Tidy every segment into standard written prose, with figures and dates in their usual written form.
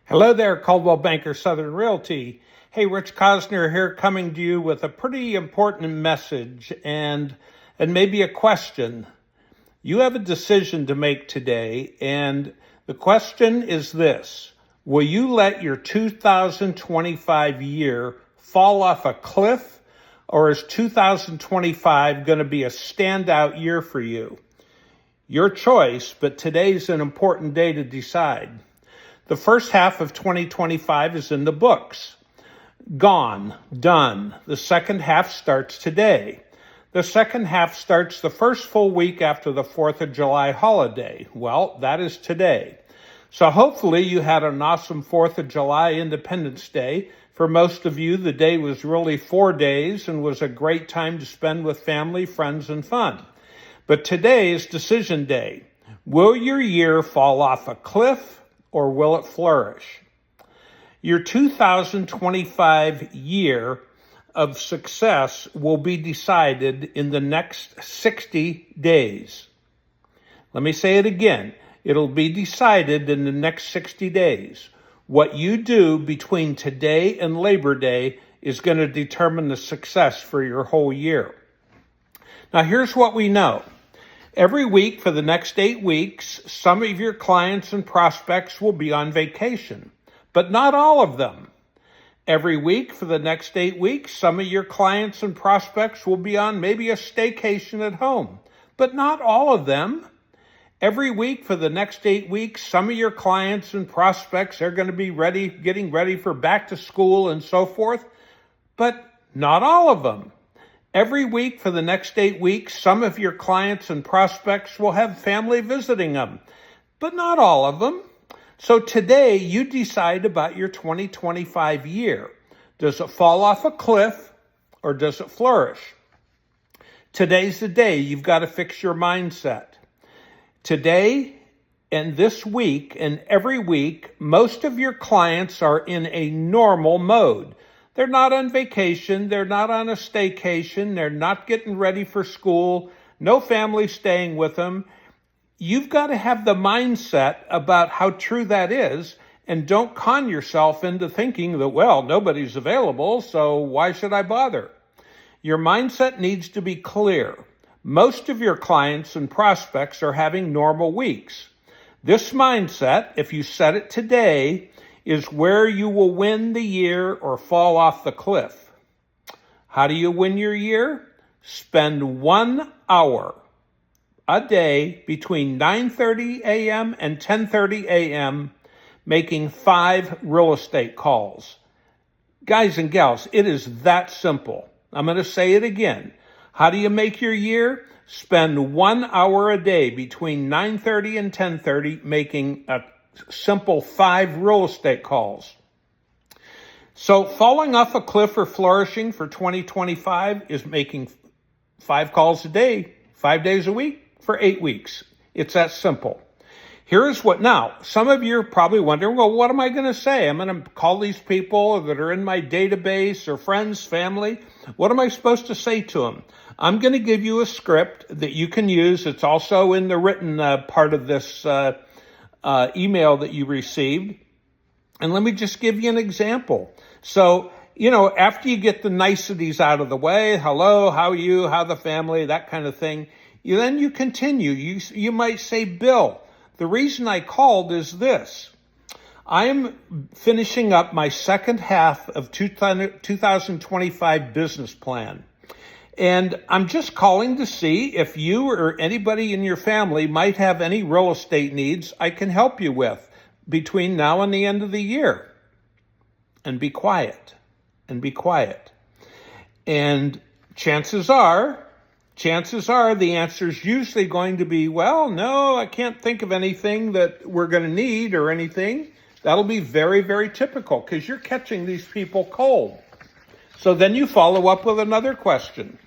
Hello there, Coldwell Banker Southern Realty. Hey, Rich Cosner here, coming to you with a pretty important message and maybe a question. You have a decision to make today, and the question is this: will you let your 2025 year fall off a cliff, or is 2025 going to be a standout year for you? Your choice, but today's an important day to decide. The first half of 2025 is in the books. Gone, done. The second half starts today. The second half starts the first full week after the 4th of July holiday. Well, that is today. So hopefully you had an awesome 4th of July Independence Day. For most of you, the day was really 4 days and was a great time to spend with family, friends, and fun. But today is decision day. Will your year fall off a cliff, or will it flourish? Your 2025 year of success will be decided in the next 60 days. Let me say it again. It'll be decided in the next 60 days. What you do between today and Labor Day is going to determine the success for your whole year. Now, here's what we know. Every week for the next 8 weeks, some of your clients and prospects will be on vacation, but not all of them. Every week for the next 8 weeks, some of your clients and prospects will be on maybe a staycation at home, but not all of them. Every week for the next 8 weeks, some of your clients and prospects are going to be getting ready for back to school and so forth, but not all of them. Every week for the next 8 weeks, some of your clients and prospects will have family visiting them, but not all of them. So today you decide about your 2025 year. Does it fall off a cliff, or does it flourish? Today's the day you've got to fix your mindset. Today and this week and every week, most of your clients are in a normal mode. They're not on vacation. They're not on a staycation. They're not getting ready for school. No family staying with them. You've got to have the mindset about how true that is, and don't con yourself into thinking that, well, nobody's available, so why should I bother? Your mindset needs to be clear. Most of your clients and prospects are having normal weeks. This mindset, if you set it today, is where you will win the year or fall off the cliff. How do you win your year? Spend 1 hour a day between 9:30 a.m. and 10:30 a.m. making 5 real estate calls. Guys and gals, it is that simple. I'm going to say it again. How do you make your year? Spend 1 hour a day between 9:30 and 10:30 making a simple 5 real estate calls. So falling off a cliff or flourishing for 2025 is making 5 calls a day, 5 days a week for 8 weeks. It's that simple. Now, some of you are probably wondering, well, what am I going to say? I'm going to call these people that are in my database or friends, family. What am I supposed to say to them? I'm going to give you a script that you can use. It's also in the written part of this email that you received. And let me just give you an example. So, after you get the niceties out of the way, hello, how are you, how the family, that kind of thing, then you continue. You might say, Bill, the reason I called is this. I am finishing up my second half of 2025 business plan. And I'm just calling to see if you or anybody in your family might have any real estate needs I can help you with between now and the end of the year. And be quiet. And be quiet. And chances are the answer is usually going to be, well, no, I can't think of anything that we're going to need or anything. That'll be very, very typical because you're catching these people cold. So then you follow up with another question.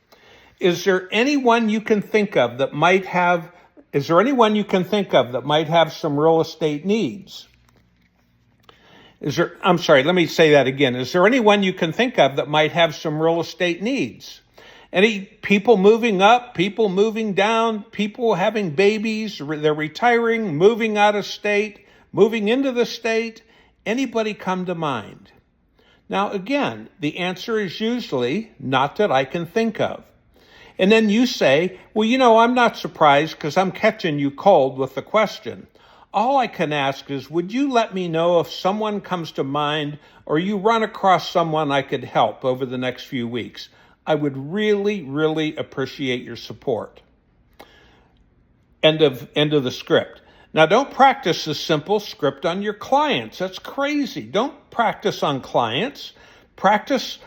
Is there anyone you can think of that might have some real estate needs? Let me say that again. Is there anyone you can think of that might have some real estate needs? Any people moving up, people moving down, people having babies, they're retiring, moving out of state, moving into the state? Anybody come to mind? Now, again, the answer is usually not that I can think of. And then you say, well, I'm not surprised because I'm catching you cold with the question. All I can ask is, would you let me know if someone comes to mind or you run across someone I could help over the next few weeks? I would really, really appreciate your support. End of the script. Now, don't practice this simple script on your clients. That's crazy. Don't practice on clients. Practice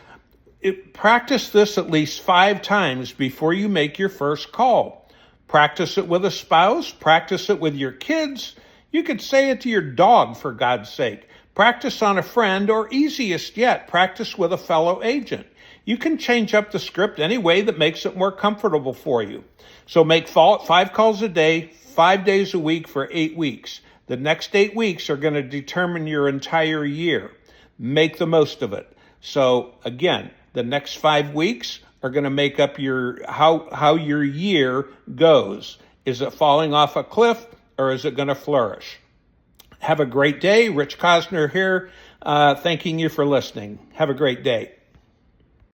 this at least 5 times before you make your first call. Practice it with a spouse. Practice it with your kids. You could say it to your dog, for God's sake. Practice on a friend, or easiest yet, practice with a fellow agent. You can change up the script any way that makes it more comfortable for you. So make 5 calls a day, 5 days a week for 8 weeks. The next 8 weeks are going to determine your entire year. Make the most of it. So again, the next 5 weeks are going to make up how your year goes. Is it falling off a cliff or is it going to flourish? Have a great day. Rich Cosner here, thanking you for listening. Have a great day.